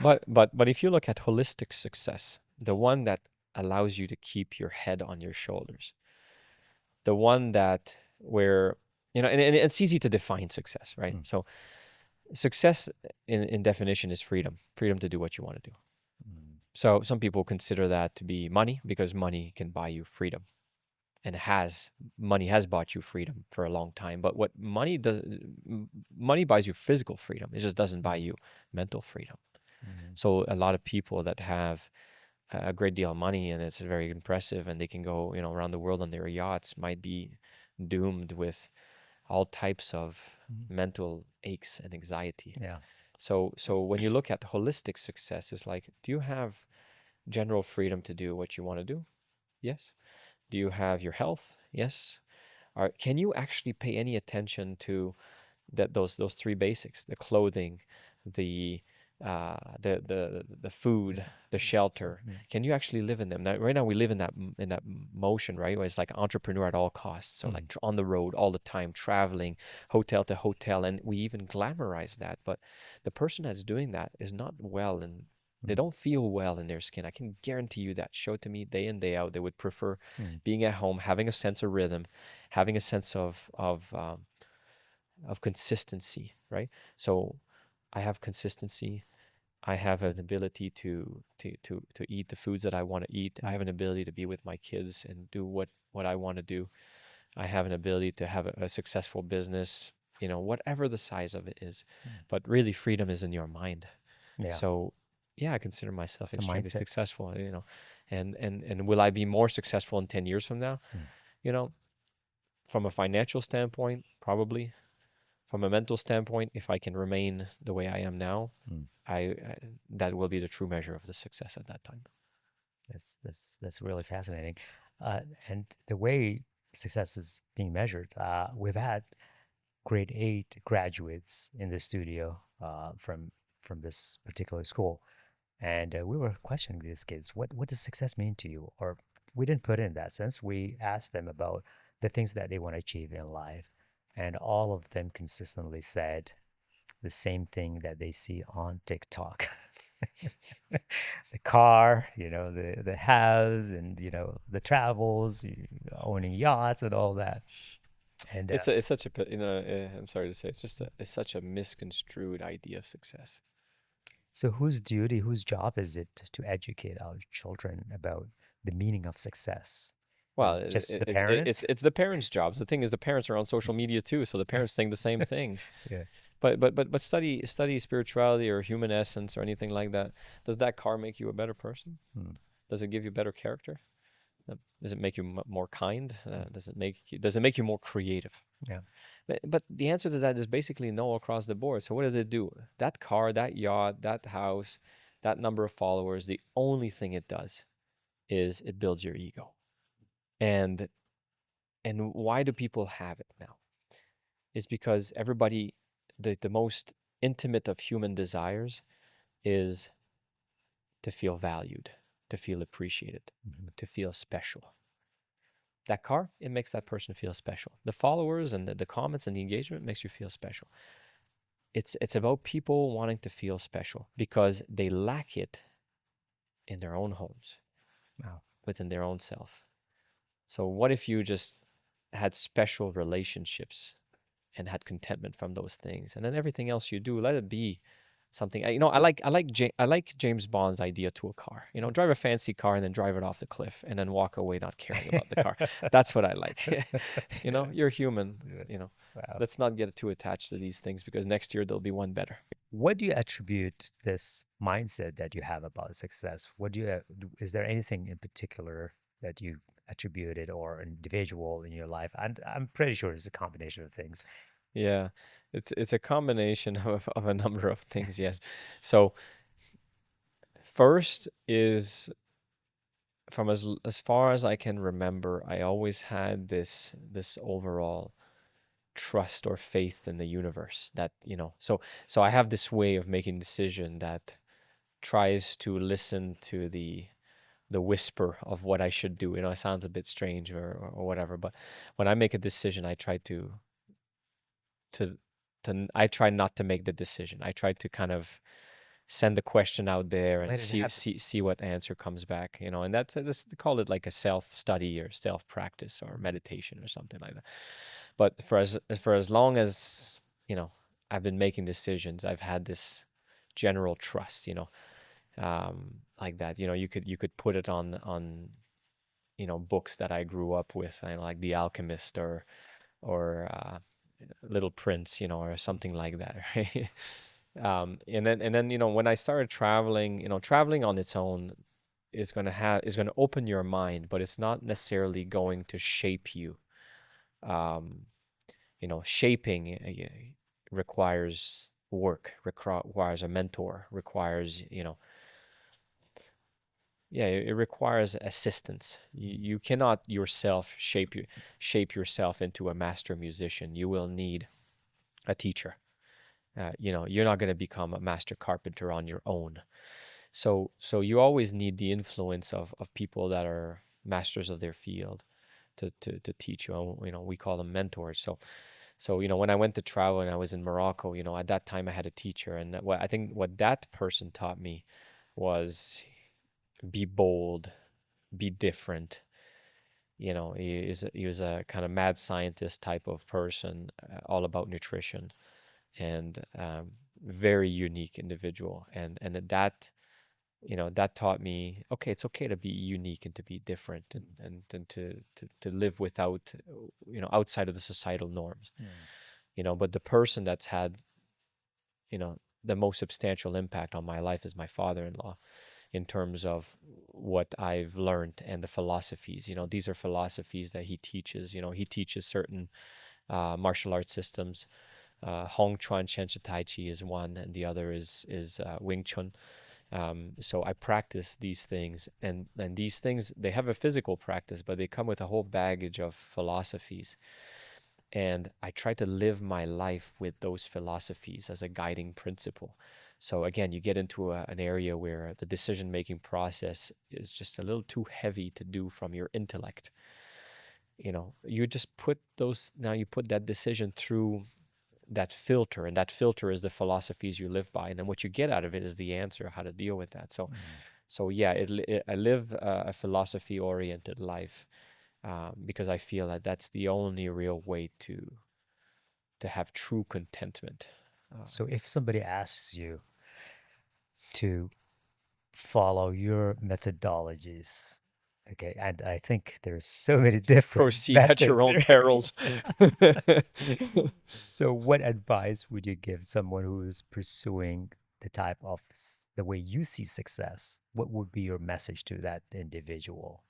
Right? But if you look at holistic success, the one that allows you to keep your head on your shoulders, the one that where and it's easy to define success, right? Mm. So success in definition is freedom to do what you want to do. Mm. So some people consider that to be money because money can buy you freedom. and money has bought you freedom for a long time. But what money does, money buys you physical freedom. It just doesn't buy Mm, you mental freedom. mm, So a lot of people that have a great deal of money and it's very impressive and they can go, around the world on their yachts might be doomed with all types of mm. mental aches and anxiety. Yeah. So when you look at holistic success, it's like, do you have general freedom to do what you want to do? Yes. Do you have your health? Yes. Can you actually pay any attention to those three basics: the clothing, the the Yeah. food, the So, shelter? mm, Can you actually live in them? Now, right now we live in that motion, right? Where it's like entrepreneur at all costs. So like mm, on the road all the time, traveling hotel to hotel, and we even glamorize that. But the person that's doing that is not well, and they mm, don't feel well in their skin. I can guarantee you that. Show it to me day in day out. They would prefer mm, being at home, having a sense of rhythm, having a sense of consistency, right? So I have consistency. I have an ability to eat the foods that I want to eat. I mm, have an ability to be with my kids and do what I want to do. I have an ability to have a successful business, whatever the size of it is. mm. But really, freedom is in your mind. Yeah. So yeah, I consider myself It's a extremely mindset. successful, and will I be more successful in 10 years from now? Mm, You know, from a financial standpoint, probably. From a mental standpoint, if I can remain the way I am now, mm. I that will be the true measure of the success at that time. That's really fascinating. Uh, and the way success is being measured, we've had grade 8 graduates in the studio from this particular school, and we were questioning these kids, what does success mean to you? Or we didn't put it in that sense. We asked them about the things that they want to achieve in life, and all of them consistently said the same thing that they see on TikTok. The car, the house, and the travels, owning yachts and all that. And It's such a I'm sorry to say, it's such a misconstrued idea of success. so whose job is it to educate our children about the meaning of success? Well, Just the parents? it's the parents' jobs. The thing is, the parents are on social media too, so the parents think the same thing. Yeah. But study spirituality or human essence or anything like that. Does that car make you a better person? Mm, Does it give you better character? Does it make you more kind? mm, Does it make you more creative? yeah. But the answer to that is basically no across the board. So what does it do? That car, that yacht, that house, that number of followers, the only thing it does is it builds your ego. And why do people have it now? Is because everybody, the most intimate of human desires is to feel valued, to feel appreciated, Mhm. to feel special. That car, it makes that person feel special. The followers and the comments and the engagement makes you feel special. It's about people wanting to feel special because they lack it in their own homes, Wow. within their own self. So what if you just had special relationships and had contentment from those things, and then everything else you do, let it be something. I like James Bond's idea to a car. Drive a fancy car and then drive it off the cliff and then walk away not caring about the car. That's what I like. Yeah. You're human. Yeah. Wow. Let's not get too attached to these things because next year there'll be one better. What do you attribute this mindset that you have about success? Is there anything in particular that you attributed or an individual in your life? And I'm pretty sure it's a combination of things. Yeah, it's a combination of a number of things. Yes. So first is, from as far as I can remember, I always had this overall trust or faith in the universe that, so I have this way of making decision that tries to listen to the whisper of what I should do. It sounds a bit strange or whatever, but when I make a decision, I try to I try not to make the decision. I try to kind of send the question out there and Let it happen. see what answer comes back, and that's, they call it like a self study or self practice or meditation or something like that. But for as long as, I've been making decisions, I've had this general trust, like that. You could put it on books that I grew up with, like The Alchemist or Little Prince, or something like that, right? And then when I started traveling, traveling on its own is going to open your mind, but it's not necessarily going to shape you. Um, Shaping requires work, requires a mentor, requires, yeah, it requires assistance. You cannot yourself shape yourself into a master musician. You will need a teacher. You're not going to become a master carpenter on your own. So you always need the influence of people that are masters of their field to teach you. We call them mentors. So when I went to travel and I was in Morocco, at that time I had a teacher, and what I think what that person taught me was be bold, be different. He was a kind of mad scientist type of person, all about nutrition, and very unique individual. And that taught me, okay, it's okay to be unique and to be different, and to live without, outside of the societal norms. But the person that's had, the most substantial impact on my life is my father-in-law, in terms of what I've learned and the philosophies. These are philosophies that he teaches. He teaches certain martial arts systems. Hong Chuan Chen Tai Chi is one, and the other is Wing Chun. So I practice these things, and these things, they have a physical practice, but they come with a whole baggage of philosophies. And I try to live my life with those philosophies as a guiding principle. So again, you get into an area where the decision-making process is just a little too heavy to do from your intellect. You just you put that decision through that filter, and that filter is the philosophies you live by, and then what you get out of it is the answer how to deal with that. So yeah, I live a philosophy oriented life, because I feel that that's the only real way to have true contentment. So if somebody asks you to follow your methodologies, okay, and I think there's so many different Proceed at your methods. own perils. So what advice would you give someone who is pursuing the type of the way you see success? What would be your message to that individual?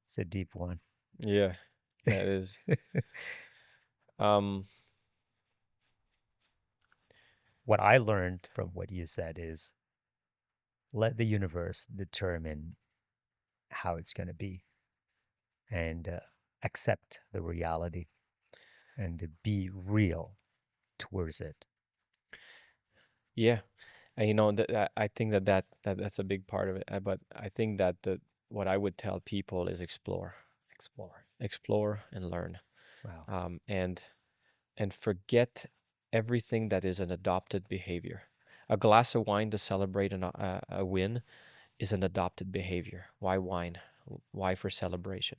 It's a deep one. Yeah, yeah, it is. Um, What I learned from what you said is let the universe determine how it's going to be, and accept the reality, and be real towards it. yeah, and I think that's a big part of it. But I think that what I would tell people is explore, Explore. explore and learn, Wow. and forget everything that is an adopted behavior. A glass of wine to celebrate a win is an adopted behavior. Why wine? Why for celebration?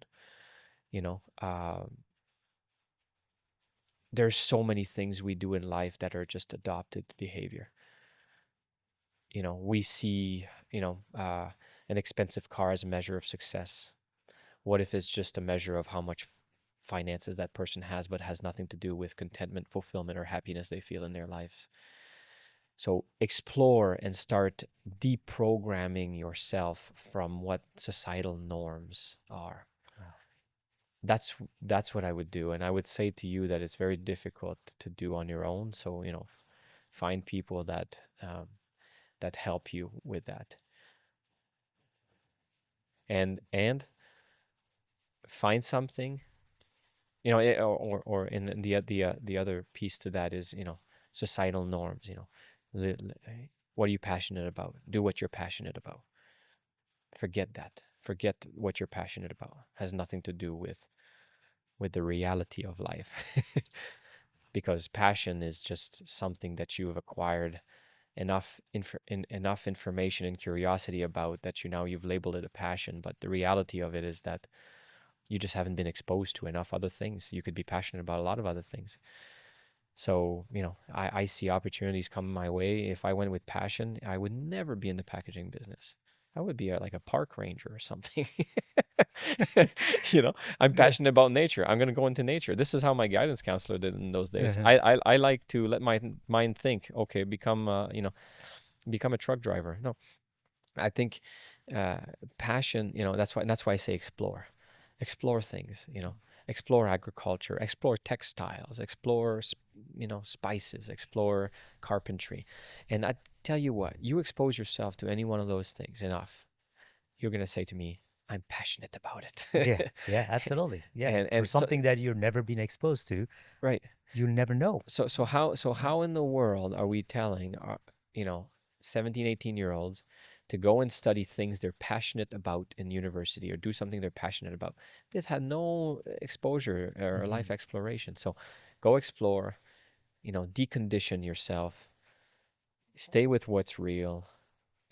You know, there's so many things we do in life that are just adopted behavior. We see, an expensive car as a measure of success. What if it's just a measure of how much finances that person has, but has nothing to do with contentment, fulfillment, or happiness they feel in their lives? So explore and start deprogramming yourself from what societal norms are. Wow. That's what I would do, and I would say to you that it's very difficult to do on your own. So find people that help you with that, and find something, or in the other piece to that is, societal norms. What are you passionate about? Do what you're passionate about. Forget that. Forget what you're passionate about. Has nothing to do with the reality of life. Because passion is just something that you have acquired enough information and curiosity about that you've labeled it a passion. But the reality of it is that you just haven't been exposed to enough other things. You could be passionate about a lot of other things. So, I see opportunities come my way. If I went with passion, I would never be in the packaging business. I would be like a park ranger or something. I'm Yeah. passionate about nature. I'm going to go into nature. This is how my guidance counselor did in those days. Uh-huh. I like to let my mind think, okay, become a truck driver. No, I think uh, passion, that's why I say explore things, explore agriculture, explore textiles, explore, spices, explore carpentry. And I tell you what, you expose yourself to any one of those things enough, you're going to say to me, I'm passionate about Yeah. it. Yeah, absolutely. Yeah. For and so, something that you've never been exposed to, right. you'll never know. So how in the world are we telling our, you know, 17, 18-year-olds to go and study things they're passionate about in university or do something they're passionate about? They've had no exposure or Hmm. life exploration. So go explore, decondition yourself, stay with what's real,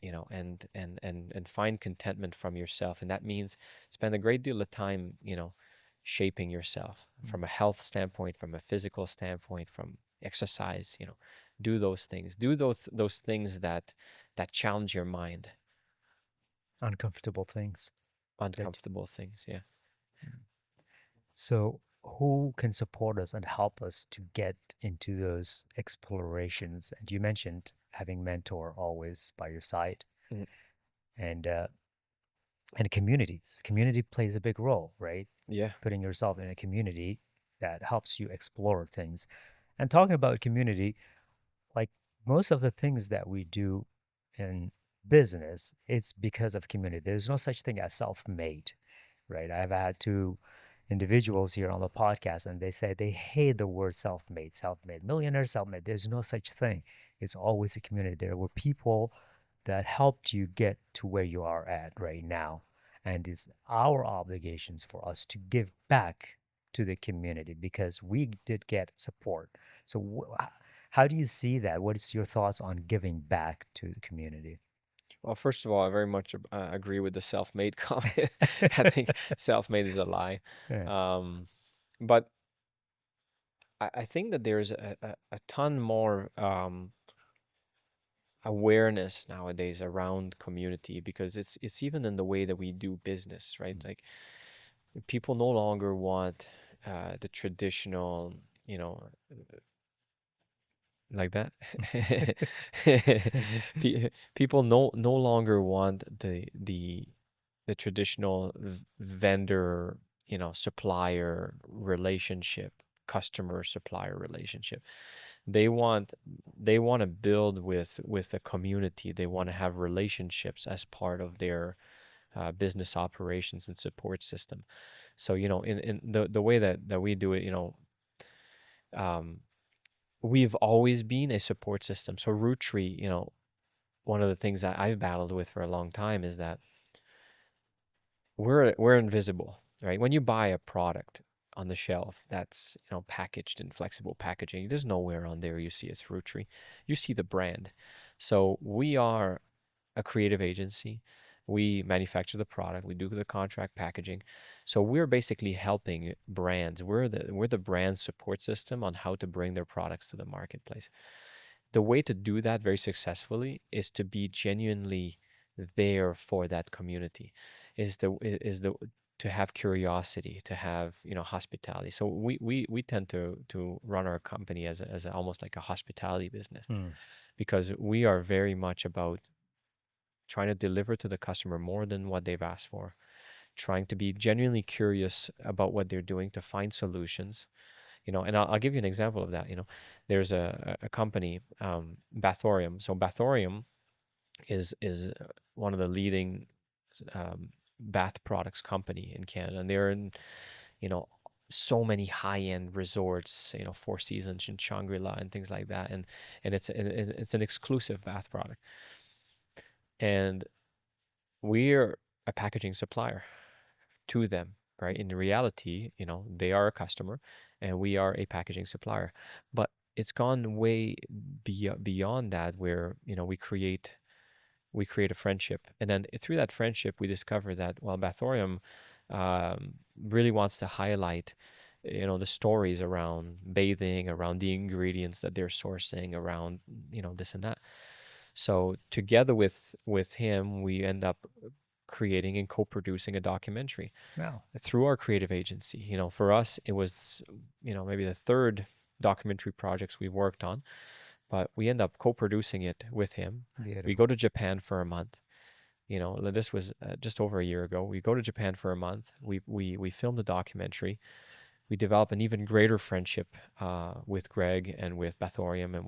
and find contentment from yourself. And that means spend a great deal of time, shaping yourself from a health standpoint, from a physical standpoint, from exercise. Do those things. Do those things that challenge your mind. Uncomfortable things that. Uncomfortable things. Yeah. Mm. So, who can support us and help us to get into those explorations? And you mentioned having mentor always by your side, Mm, and communities. Community plays a big role, right? yeah. Putting yourself in a community that helps you explore things. And talking about community, like most of the things that we do in business, it's because of community. There's no such thing as self-made, right? I've had two individuals here on the podcast, and they say they hate the word self-made, self-made millionaire, self-made. There's no such thing. It's always a community. There were people that helped you get to where you are at right now. And it's our obligations for us to give back to the community because we did get support. So, how do you see that? What is your thoughts on giving back to the community? Well, first of all, I very much agree with the self-made comment. I think self-made is a lie. Yeah. Um, but I think that there's a ton more awareness nowadays around community, because it's even in the way that we do business, right? Like, people no longer want the traditional, you know, like that. People no longer want the traditional vendor, supplier relationship, customer supplier relationship. They want to build with a community. They want to have relationships as part of their business operations and support system. So, in the way that we do it, um, we've always been a support system. So Rootree, one of the things that I've battled with for a long time is that we're invisible, right? When you buy a product on the shelf that's, packaged in flexible packaging, there's nowhere on there you see it's Rootree. You see the brand. So we are a creative agency. We manufacture the product. We do the contract packaging. So we're basically helping brands. We're the brand support system on how to bring their products to the marketplace. The way to do that very successfully is to be genuinely there for that community, is the to have curiosity, to have, hospitality. So we tend to run our company as almost like a hospitality business, Hmm. because we are very much about trying to deliver to the customer more than what they've asked for, trying to be genuinely curious about what they're doing to find solutions. And I'll give you an example of that. There's a company, Bathorium. So Bathorium is one of the leading bath products company in Canada, and they're in, you know, so many high-end resorts, Four Seasons and Shangri-La and things like that, and it's an exclusive bath product, and we're a packaging supplier to them, right? In reality, they are a customer and we are a packaging supplier. But it's gone way beyond that, where, we create a friendship. And then through that friendship, we discover that, well, Bathorium really wants to highlight the stories around bathing, around the ingredients that they're sourcing, around this and that. So together with him, we end up creating and co-producing a documentary Wow. through our creative agency. For us, it was maybe the third documentary projects we've worked on, but we end up co-producing it with him. We go Beautiful. to Japan for a month. This was just over a year ago. We go to Japan for a month. We filmed the documentary. We develop an even greater friendship with Greg and with Bathorium and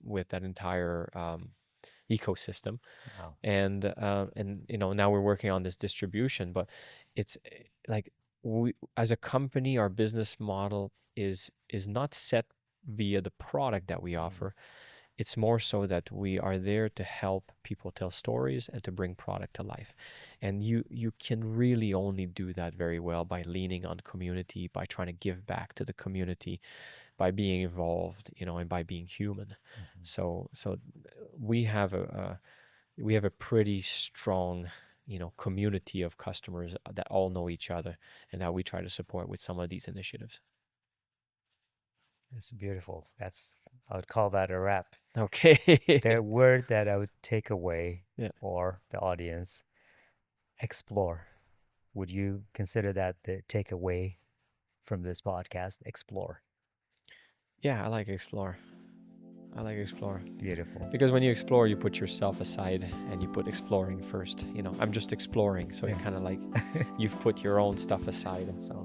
with that entire ecosystem. Wow. And now we're working on this distribution. But it's like, we as a company, our business model is not set via the product that we offer. It's more so that we are there to help people tell stories and to bring product to life. And you can really only do that very well by leaning on community, by trying to give back to the community, by being involved, and by being human. So we have a pretty strong, community of customers that all know each other, and that we try to support with some of these initiatives. It's beautiful. I would call that a wrap. Okay. The word that I would take away Yeah. for the audience, explore. Would you consider that the takeaway from this podcast? Explore. Yeah, I like explore. Beautiful. Because when you explore, you put yourself aside and you put exploring first. I'm just exploring, so Yeah. you're kind of like you've put your own stuff aside. And so